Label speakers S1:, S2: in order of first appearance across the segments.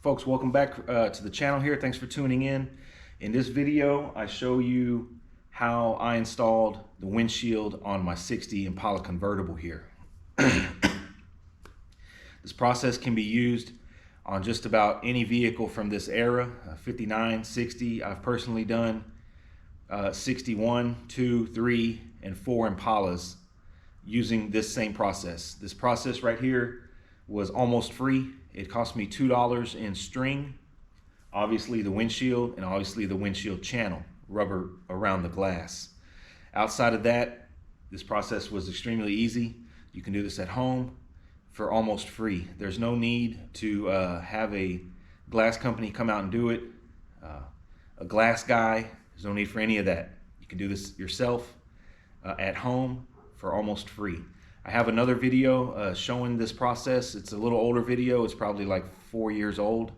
S1: Folks, welcome back to the channel here. Thanks for tuning in. In this video, I show you how I installed the windshield on my 60 Impala convertible here. This process can be used on just about any vehicle from this era, 59, 60. I've personally done 61, 2, 3, and 4 Impalas using this same process. This process right here was almost free. It cost me $2 in string, obviously the windshield, and obviously the windshield channel, rubber around the glass. Outside of that, this process was extremely easy. You can do this at home for almost free. There's no need to have a glass company come out and do it, a glass guy. There's no need for any of that. You can do this yourself at home for almost free. I have another video showing this process. It's a little older video. It's probably like 4 years old.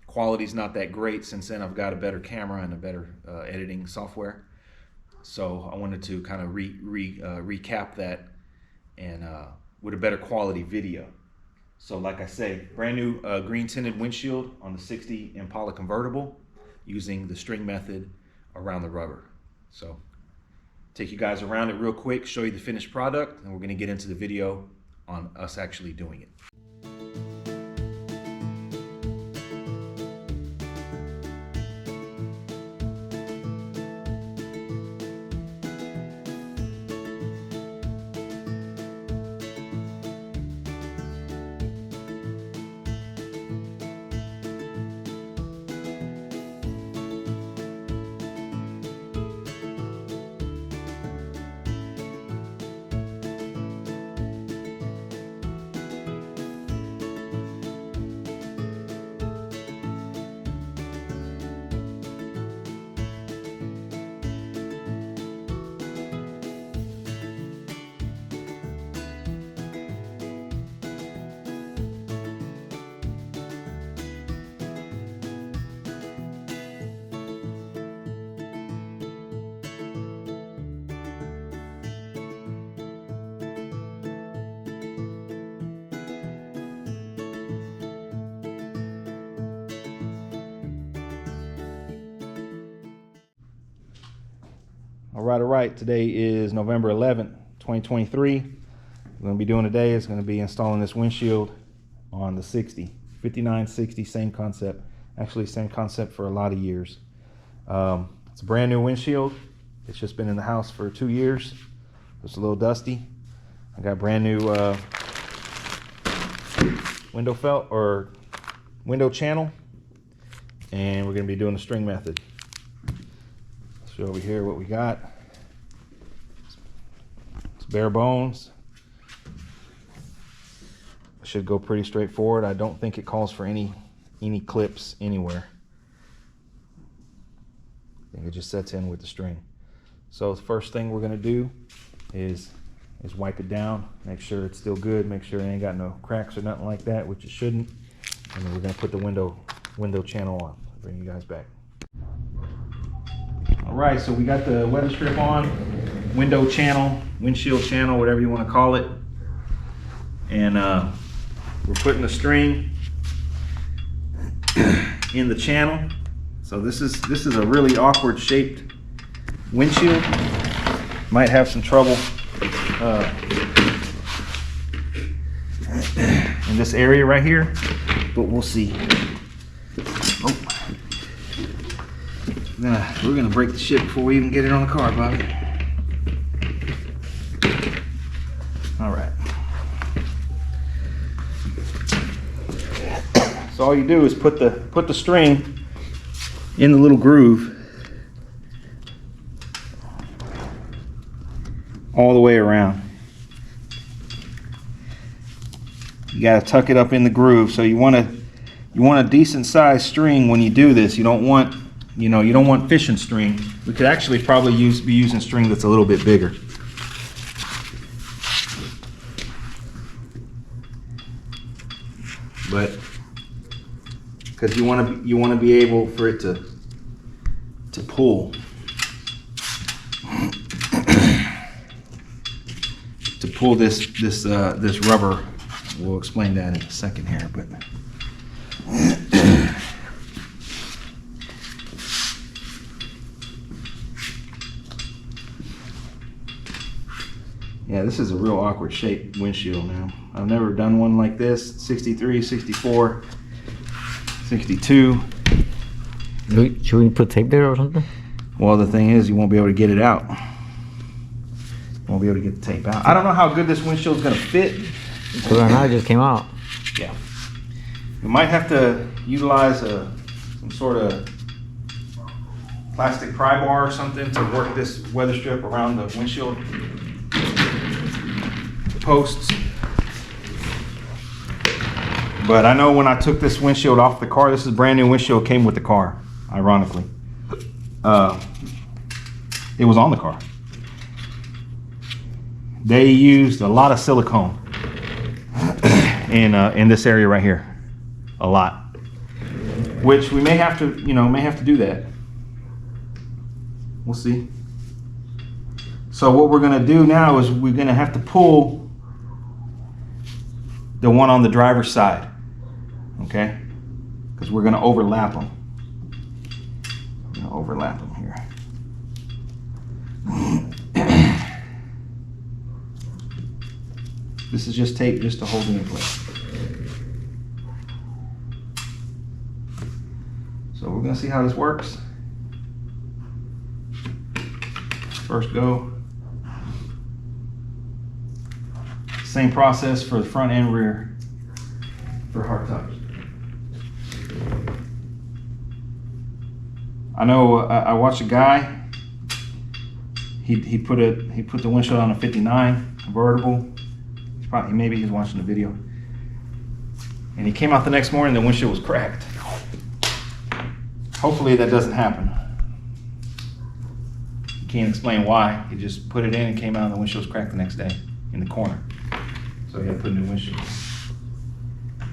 S1: Quality's not that great. Since then I've got a better camera and a better editing software. So I wanted to kind of recap that and with a better quality video. So like I say, brand new green tinted windshield on the 60 Impala convertible using the string method around the rubber. So take you guys around it real quick, show you the finished product, and we're going to get into the video on us actually doing it. All right. Today is November 11th, 2023. What we're going to be doing today is going to be installing this windshield on the 60, 59, 60, same concept. Actually, same concept for a lot of years. It's a brand new windshield. It's just been in the house for 2 years. It's a little dusty. I got brand new window felt or window channel, and we're going to be doing the string method. Show over here what we got. It's bare bones. Should go pretty straightforward. I don't think it calls for any clips anywhere. I think it just sets in with the string. So the first thing we're going to do is wipe it down, make sure it's still good, make sure it ain't got no cracks or nothing like that, which it shouldn't. And then we're going to put the window channel on. I'll bring you guys back. All right, so we got the weather strip on, window channel, windshield channel, whatever you want to call it. And we're putting the string in the channel. So this is a really awkward shaped windshield. Might have some trouble in this area right here, but we'll see. Oh. We're gonna break the shit before we even get it on the car, Bobby. All right. So all you do is put the string in the little groove all the way around. You gotta tuck it up in the groove. So you want a decent sized string when you do this. You don't want fishing string. We could actually probably be using string that's a little bit bigger. But because you want to be able for it to pull. To pull this rubber. We'll explain that in a second here, but Yeah, this is a real awkward shaped windshield, man. I've never done one like this. 63, 64, 62.
S2: Should we put tape there or something?
S1: Well, the thing is, you won't be able to get it out. You won't be able to get the tape out. I don't know how good this windshield is going to fit.
S2: So right now it just came out.
S1: Yeah. We might have to utilize some sort of plastic pry bar or something to work this weather strip around the windshield posts. But I know when I took this windshield off the car, this is brand new windshield, came with the car, ironically. It was on the car. They used a lot of silicone in this area right here, a lot. Which we may have to, may have to do that. We'll see. So what we're gonna do now is we're gonna have to pull the one on the driver's side, okay? Because we're gonna overlap them. We're gonna overlap them here. This is just tape just to hold it in place. So we're gonna see how this works. First go. Same process for the front and rear for hard tops. I know I watched a guy. He put the windshield on a 59 convertible. Maybe he's watching the video. And he came out the next morning, the windshield was cracked. Hopefully that doesn't happen. Can't explain why. He just put it in and came out and the windshield was cracked the next day in the corner. So he had to put a new windshield.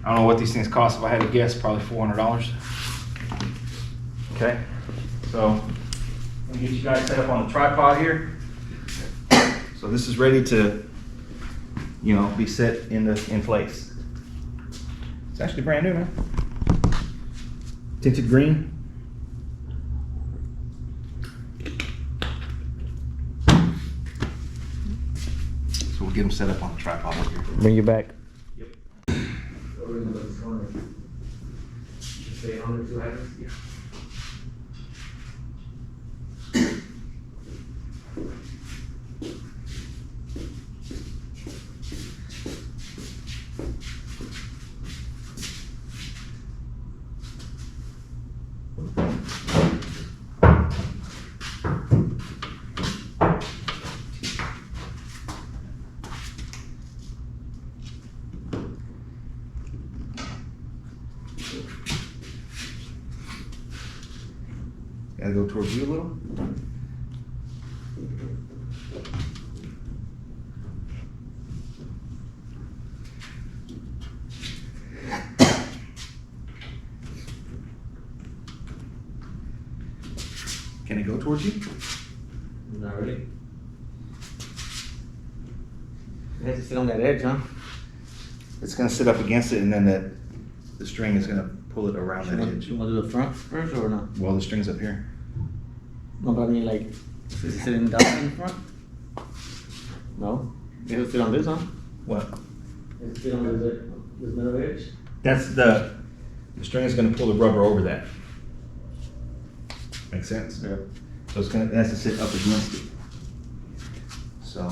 S1: I don't know what these things cost. If I had to guess, probably $400. Okay, so let me get you guys set up on the tripod here. So this is ready to, be set in place. It's actually brand new, man. Tinted green. So we'll get them set up on the tripod over here.
S2: Bring you back.
S1: Yep. Yeah. Gotta go towards you a little. Can it go towards you?
S2: Not really. It has to sit on that edge, huh?
S1: It's gonna sit up against it, and then the string is gonna pull it around that edge.
S2: You want to do the front first or not?
S1: Well, the string's up here.
S2: No, but I mean, like, is it sitting down in front? No? It will sit on this, huh?
S1: What?
S2: It sit on this middle edge?
S1: That's the string is gonna pull the rubber over that. Make sense?
S2: Yeah.
S1: So it has to sit up against it. So.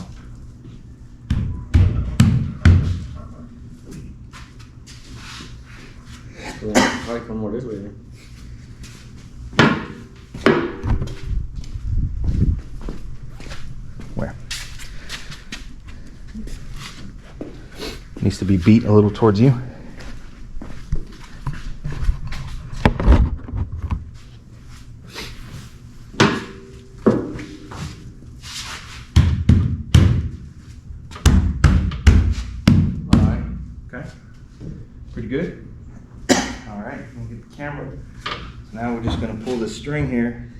S2: So probably come more this way then.
S1: Where? Needs to be beat a little towards you. Alright. Okay. Pretty good. Alright, we'll get the camera. So now we're just going to pull this string here.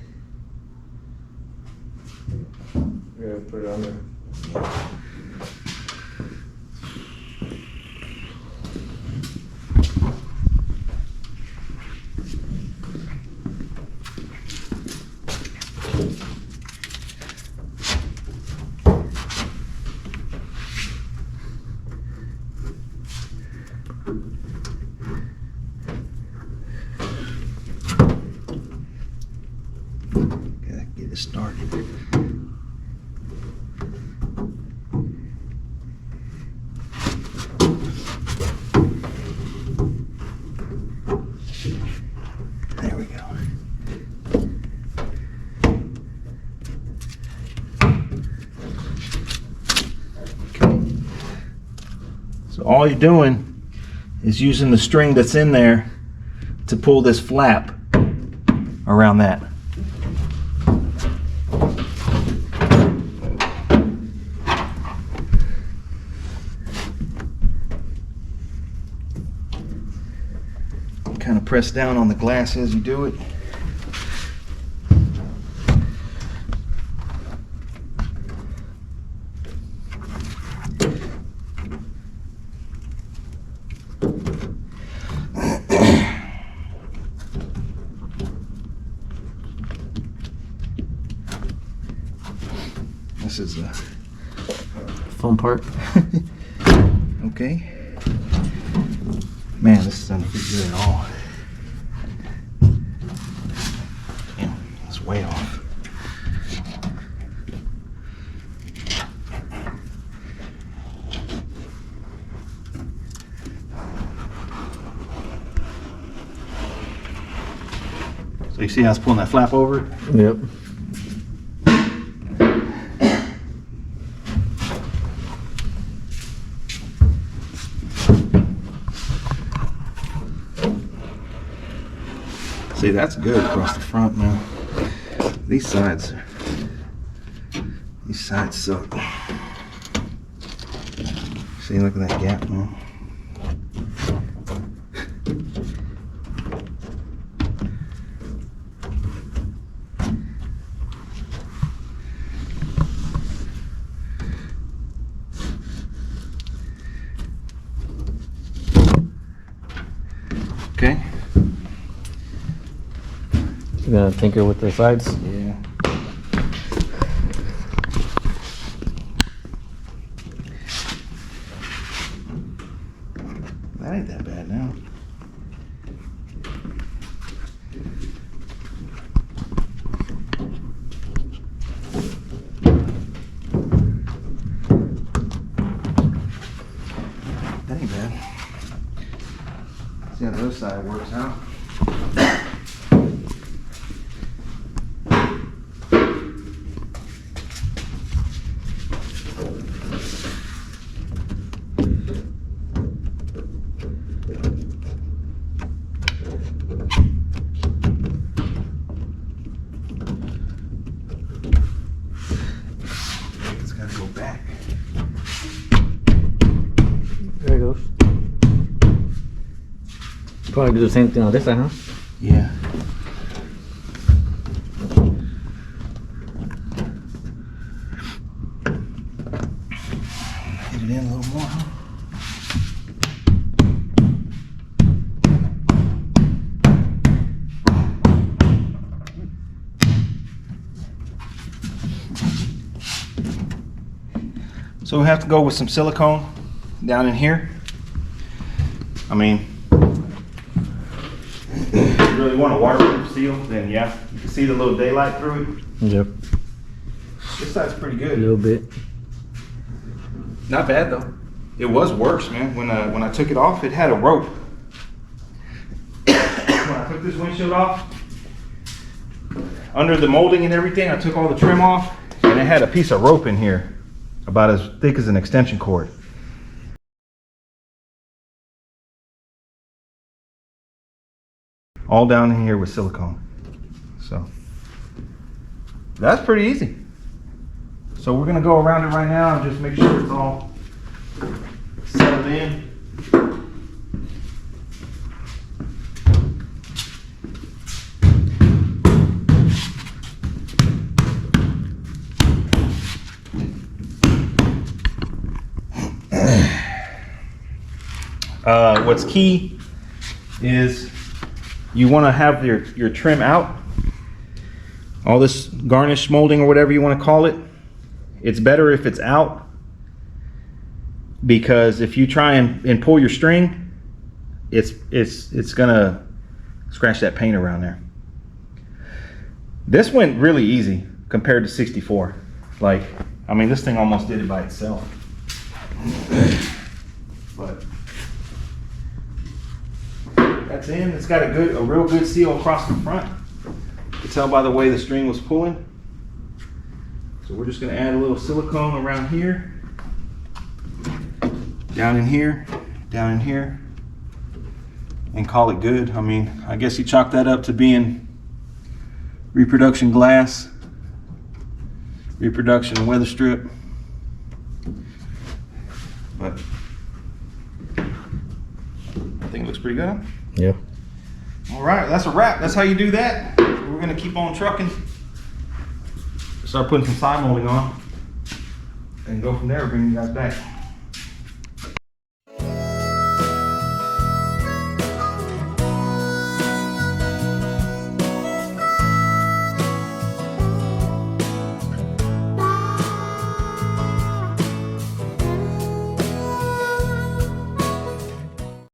S2: Yeah, put it on there.
S1: Gotta get it started. There we go. Okay. So all you're doing is using the string that's in there to pull this flap around that. Kind of press down on the glass as you do it. This is the
S2: Fun part.
S1: okay. Man, this doesn't fit good at all. Damn, it's way off. So you see how it's pulling that flap over?
S2: Yep.
S1: See, that's good across the front now. These sides suck. See, look at that gap now. Okay.
S2: You gonna tinker with the sides?
S1: Yeah. That ain't that bad now. That ain't bad. See how the other side works out. It's got to go back.
S2: There it goes. Probably do the same thing on this side, huh?
S1: Yeah. Hit it in a little more, huh? So we have to go with some silicone down in here. I mean, if you really want a waterproof seal, then yeah, you can see the little daylight through it.
S2: Yep.
S1: This side's pretty
S2: A
S1: good.
S2: little bit.
S1: Not bad though. It was worse, man. When I took it off, it had a rope. When I took this windshield off, under the molding and everything, I took all the trim off, and it had a piece of rope in here, about as thick as an extension cord. All down in here with silicone. So that's pretty easy. So we're gonna go around it right now and just make sure it's all settled in. What's key is you want to have your trim out. All this garnish molding or whatever you want to call it, it's better if it's out, because if you try and pull your string, it's gonna scratch that paint around there. This went really easy compared to 64. Like, I mean, this thing almost did it by itself. But that's in. It's got a real good seal across the front. You can tell by the way the string was pulling. So we're just gonna add a little silicone around here, down in here, and call it good. I mean, I guess you chalk that up to being reproduction glass, reproduction weather strip. But I think it looks pretty good, huh?
S2: Yeah.
S1: All right, that's a wrap. That's how you do that. We're gonna keep on trucking. Start putting some side molding on and go from there. Bring you guys back.